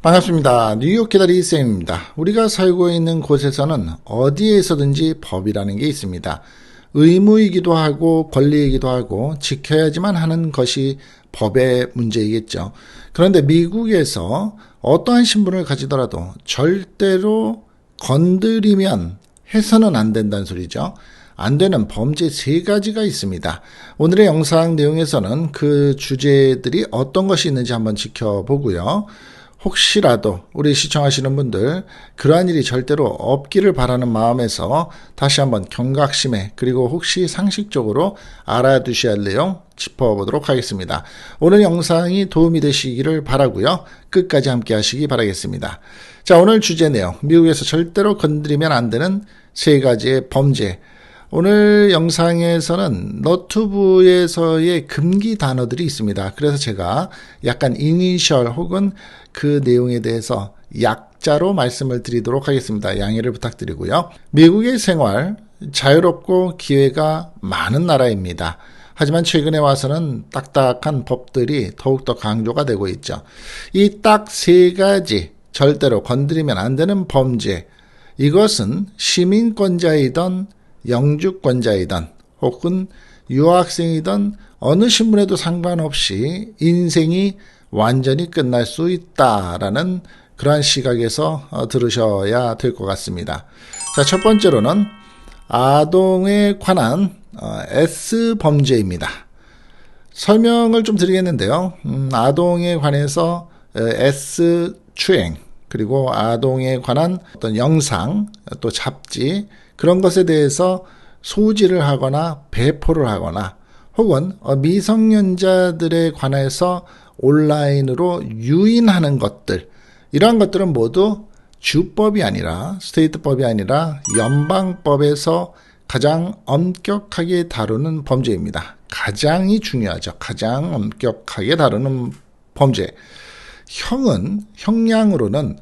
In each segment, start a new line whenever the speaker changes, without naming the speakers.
반갑습니다. 뉴욕 기다리 쌤입니다. 우리가 살고 있는 곳에서는 어디에서든지 법이라는 게 있습니다. 의무이기도 하고 권리이기도 하고 지켜야지만 하는 것이 법의 문제이겠죠. 그런데 미국에서 어떠한 신분을 가지더라도 절대로 건드리면 해서는 안 된다는 소리죠. 안 되는 범죄 3가지가 있습니다. 오늘의 영상 내용에서는 그 주제들이 어떤 것이 있는지 한번 지켜보고요. 혹시라도 우리 시청하시는 분들 그러한 일이 절대로 없기를 바라는 마음에서 다시 한번 경각심에 그리고 혹시 상식적으로 알아두셔야 할 내용 짚어보도록 하겠습니다. 오늘 영상이 도움이 되시기를 바라고요. 끝까지 함께 하시기 바라겠습니다. 자, 오늘 주제 내용, 미국에서 절대로 건드리면 안 되는 3가지의 범죄. 오늘 영상에서는 너튜브에서의 금기 단어들이 있습니다. 그래서 제가 약간 이니셜 혹은 그 내용에 대해서 약자로 말씀을 드리도록 하겠습니다. 양해를 부탁드리고요. 미국의 생활, 자유롭고 기회가 많은 나라입니다. 하지만 최근에 와서는 딱딱한 법들이 더욱더 강조가 되고 있죠. 이 딱 3가지 절대로 건드리면 안 되는 범죄, 이것은 시민권자이던 영주권자이던 혹은 유학생이던 어느 신분에도 상관없이 인생이 완전히 끝날 수 있다라는 그러한 시각에서 들으셔야 될 것 같습니다. 자, 첫 번째로는 아동에 관한 S범죄입니다. 설명을 좀 드리겠는데요. 아동에 관해서 S추행 그리고 아동에 관한 어떤 영상 또 잡지 그런 것에 대해서 소지를 하거나 배포를 하거나 혹은 미성년자들에 관해서 온라인으로 유인하는 것들, 이러한 것들은 모두 주법이 아니라 스테이트법이 아니라 연방법에서 가장 엄격하게 다루는 범죄입니다. 가장이 중요하죠. 가장 엄격하게 다루는 범죄. 형량으로는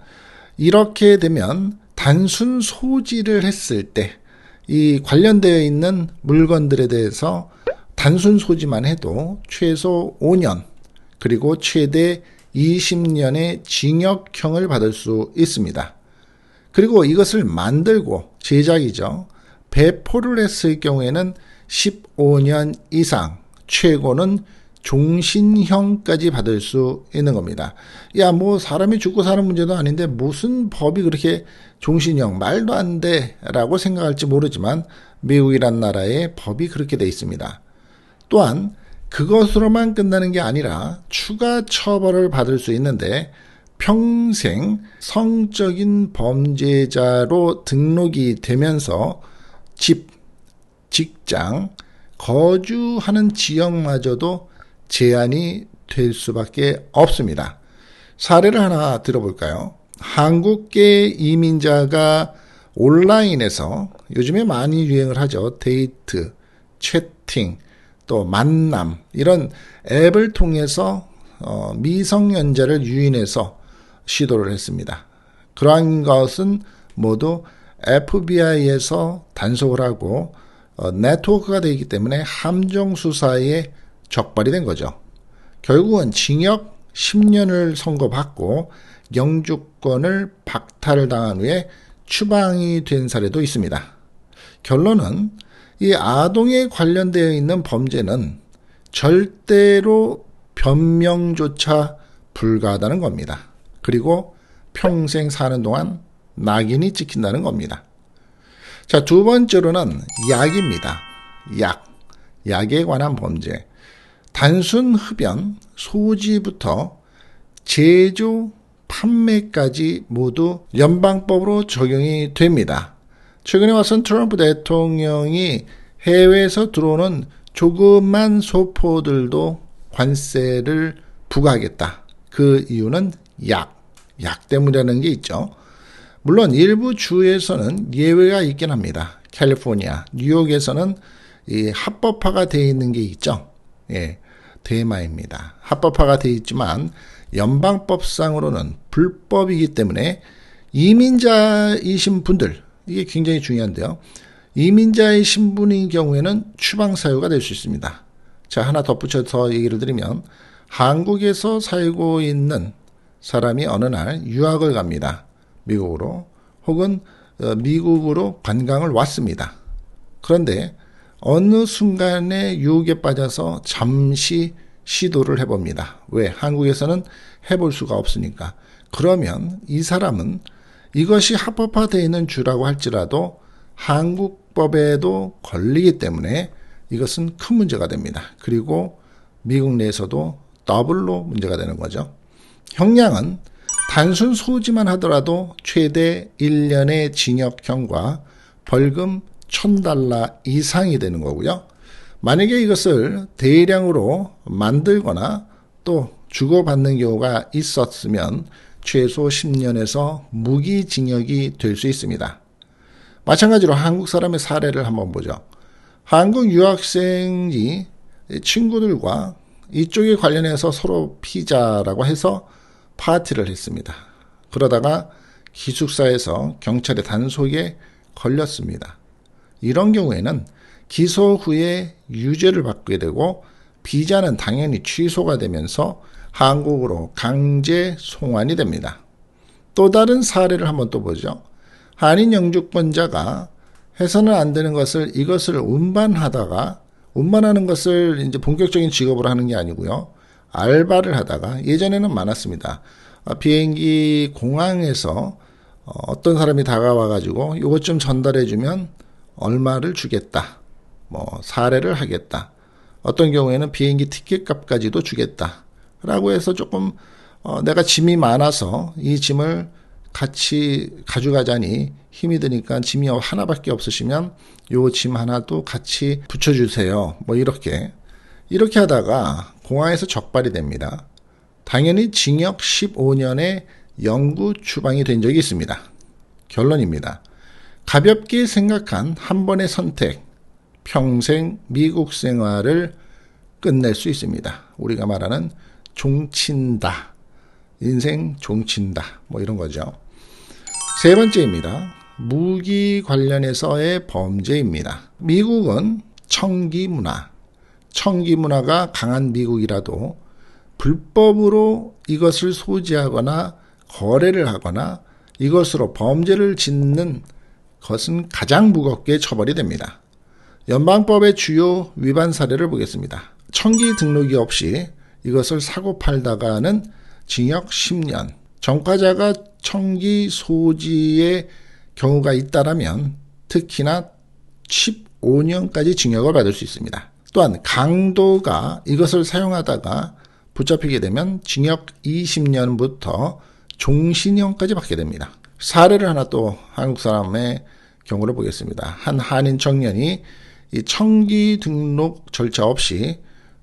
이렇게 되면 단순 소지를 했을 때 이 관련되어 있는 물건들에 대해서 단순 소지만 해도 최소 5년 그리고 최대 20년의 징역형을 받을 수 있습니다. 그리고 이것을 만들고 제작이죠. 배포를 했을 경우에는 15년 이상, 최고는 종신형까지 받을 수 있는 겁니다. 야, 사람이 죽고 사는 문제도 아닌데 무슨 법이 그렇게 종신형, 말도 안 돼 라고 생각할지 모르지만 미국이란 나라의 법이 그렇게 돼 있습니다. 또한 그것으로만 끝나는 게 아니라 추가 처벌을 받을 수 있는데 평생 성적인 범죄자로 등록이 되면서 집, 직장, 거주하는 지역마저도 제한이 될 수밖에 없습니다. 사례를 하나 들어볼까요? 한국계 이민자가 온라인에서 요즘에 많이 유행을 하죠. 데이트, 채팅, 또 만남 이런 앱을 통해서 미성년자를 유인해서 시도를 했습니다. 그러한 것은 모두 FBI에서 단속을 하고 네트워크가 되기 때문에 함정 수사에 적발이 된 거죠. 결국은 징역 10년을 선고받고 영주권을 박탈을 당한 후에 추방이 된 사례도 있습니다. 결론은 이 아동에 관련되어 있는 범죄는 절대로 변명조차 불가하다는 겁니다. 그리고 평생 사는 동안 낙인이 찍힌다는 겁니다. 자, 두 번째로는 약입니다. 약에 관한 범죄. 단순 흡연, 소지부터 제조, 판매까지 모두 연방법으로 적용이 됩니다. 최근에 와선 트럼프 대통령이 해외에서 들어오는 조그만 소포들도 관세를 부과하겠다. 그 이유는 약 때문이라는 게 있죠. 물론 일부 주에서는 예외가 있긴 합니다. 캘리포니아, 뉴욕에서는 이 합법화가 되어 있는 게 있죠. 예, 대마입니다. 합법화가 되어 있지만 연방법상으로는 불법이기 때문에 이민자이신 분들, 이게 굉장히 중요한데요. 이민자의 신분인 경우에는 추방 사유가 될 수 있습니다. 자, 하나 덧붙여서 얘기를 드리면 한국에서 살고 있는 사람이 어느 날 유학을 갑니다. 미국으로. 혹은 미국으로 관광을 왔습니다. 그런데 어느 순간에 유혹에 빠져서 잠시 시도를 해봅니다. 왜? 한국에서는 해볼 수가 없으니까. 그러면 이 사람은 이것이 합법화되어 있는 주라고 할지라도 한국법에도 걸리기 때문에 이것은 큰 문제가 됩니다. 그리고 미국 내에서도 더블로 문제가 되는 거죠. 형량은 단순 소지만 하더라도 최대 1년의 징역형과 벌금 $1,000 이상이 되는 거고요. 만약에 이것을 대량으로 만들거나 또 주고받는 경우가 있었으면 최소 10년에서 무기징역이 될 수 있습니다. 마찬가지로 한국 사람의 사례를 한번 보죠. 한국 유학생이 친구들과 이쪽에 관련해서 서로 피자라고 해서 파티를 했습니다. 그러다가 기숙사에서 경찰의 단속에 걸렸습니다. 이런 경우에는 기소 후에 유죄를 받게 되고 비자는 당연히 취소가 되면서 한국으로 강제 송환이 됩니다. 또 다른 사례를 한번 또 보죠. 한인 영주권자가 해서는 안 되는 것을 이것을 운반하는 것을 이제 본격적인 직업으로 하는 게 아니고요. 알바를 하다가 예전에는 많았습니다. 비행기 공항에서 어떤 사람이 다가와가지고 이것 좀 전달해주면 얼마를 주겠다. 사례를 하겠다. 어떤 경우에는 비행기 티켓 값까지도 주겠다. 라고 해서 조금 내가 짐이 많아서 이 짐을 같이 가져가자니 힘이 드니까 짐이 하나밖에 없으시면 요 짐 하나도 같이 붙여주세요. 이렇게 하다가 공항에서 적발이 됩니다. 당연히 징역 15년의 영구 추방이 된 적이 있습니다. 결론입니다. 가볍게 생각한 한 번의 선택, 평생 미국 생활을 끝낼 수 있습니다. 우리가 말하는 종친다. 인생 종친다. 이런 거죠. 세 번째입니다. 무기 관련해서의 범죄입니다. 미국은 청기 문화가 강한 미국이라도 불법으로 이것을 소지하거나 거래를 하거나 이것으로 범죄를 짓는 것은 가장 무겁게 처벌이 됩니다. 연방법의 주요 위반 사례를 보겠습니다. 청기 등록이 없이 이것을 사고 팔다가는 징역 10년, 전과자가 청기 소지의 경우가 있다라면 특히나 15년까지 징역을 받을 수 있습니다. 또한 강도가 이것을 사용하다가 붙잡히게 되면 징역 20년부터 종신형까지 받게 됩니다. 사례를 하나 또 한국 사람의 경우를 보겠습니다. 한 한인 청년이 이 청기 등록 절차 없이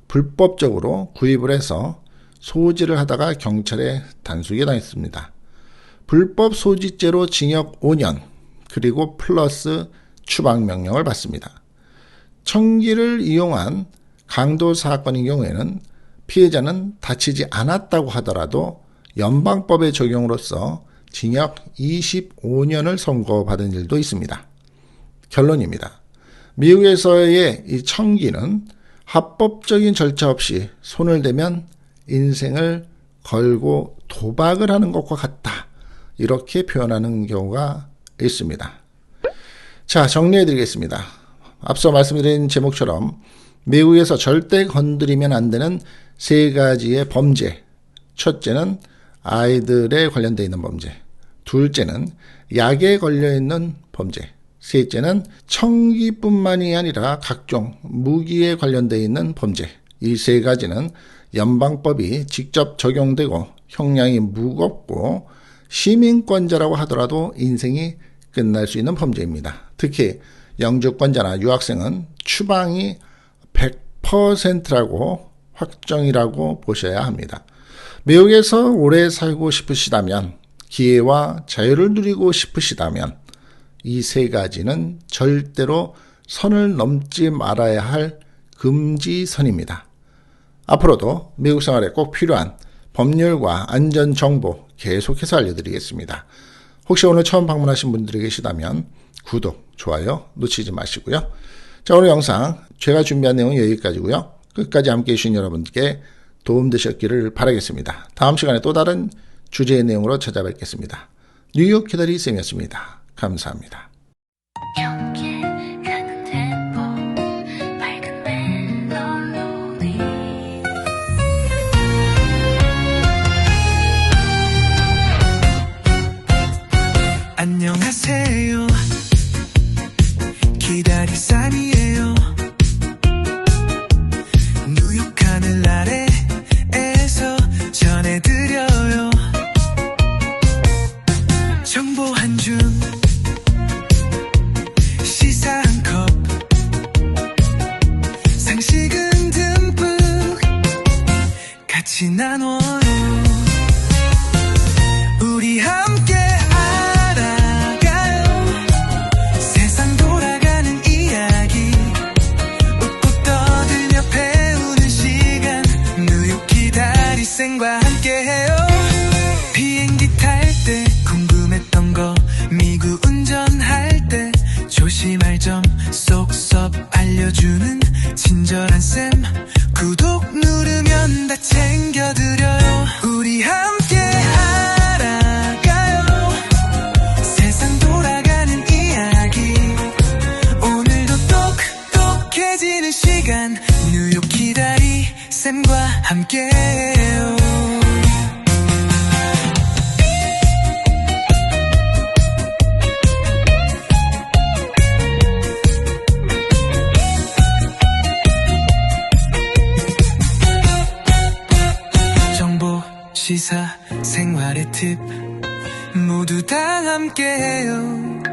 불법적으로 구입을 해서 소지를 하다가 경찰에 단속에 당했습니다. 불법 소지죄로 징역 5년 그리고 플러스 추방명령을 받습니다. 청기를 이용한 강도 사건인 경우에는 피해자는 다치지 않았다고 하더라도 연방법의 적용으로서 징역 25년을 선고받은 일도 있습니다. 결론입니다. 미국에서의 이 청기는 합법적인 절차 없이 손을 대면 인생을 걸고 도박을 하는 것과 같다. 이렇게 표현하는 경우가 있습니다. 자, 정리해드리겠습니다. 앞서 말씀드린 제목처럼 미국에서 절대 건드리면 안 되는 세 가지의 범죄. 첫째는 아이들에 관련되어 있는 범죄. 둘째는 약에 걸려있는 범죄. 셋째는 청기뿐만이 아니라 각종 무기에 관련되어 있는 범죄. 이 세 가지는 연방법이 직접 적용되고 형량이 무겁고 시민권자라고 하더라도 인생이 끝날 수 있는 범죄입니다. 특히 영주권자나 유학생은 추방이 100%라고 확정이라고 보셔야 합니다. 미국에서 오래 살고 싶으시다면, 기회와 자유를 누리고 싶으시다면 이 세 가지는 절대로 선을 넘지 말아야 할 금지선입니다. 앞으로도 미국 생활에 꼭 필요한 법률과 안전정보 계속해서 알려드리겠습니다. 혹시 오늘 처음 방문하신 분들이 계시다면 구독, 좋아요 놓치지 마시고요. 자, 오늘 영상 제가 준비한 내용은 여기까지고요. 끝까지 함께해 주신 여러분께 도움되셨기를 바라겠습니다. 다음 시간에 또 다른 주제의 내용으로 찾아뵙겠습니다. 뉴욕 기다리 쌤이었습니다. 감사합니다.
함께 가는 템포 밝은 멜로디
안녕하세요. 기다리쌈이에요. 뉴욕 하늘 아래에서 전해드려요. 정보 한 줌, 시사 한 컵, 상식은 듬뿍 같이 나눠요. 우리 함께 알아가요. 세상 돌아가는 이야기, 웃고 떠들며 배우는 시간, 뉴욕 기다리쌤과 함께해요. 비행기 탈 때 궁금했던 거, 미국 운전할 때 조심할 점 쏙쏙 알려주는 친절한 쌤. 구독 누르면 다 챙겨드려요. 우리 함께 알아가요. 세상 돌아가는 이야기, 오늘도 똑똑해지는 시간, 뉴욕 기다리 쌤과 함께해요. 정보, 시사, 생활의 팁 모두 다 함께해요.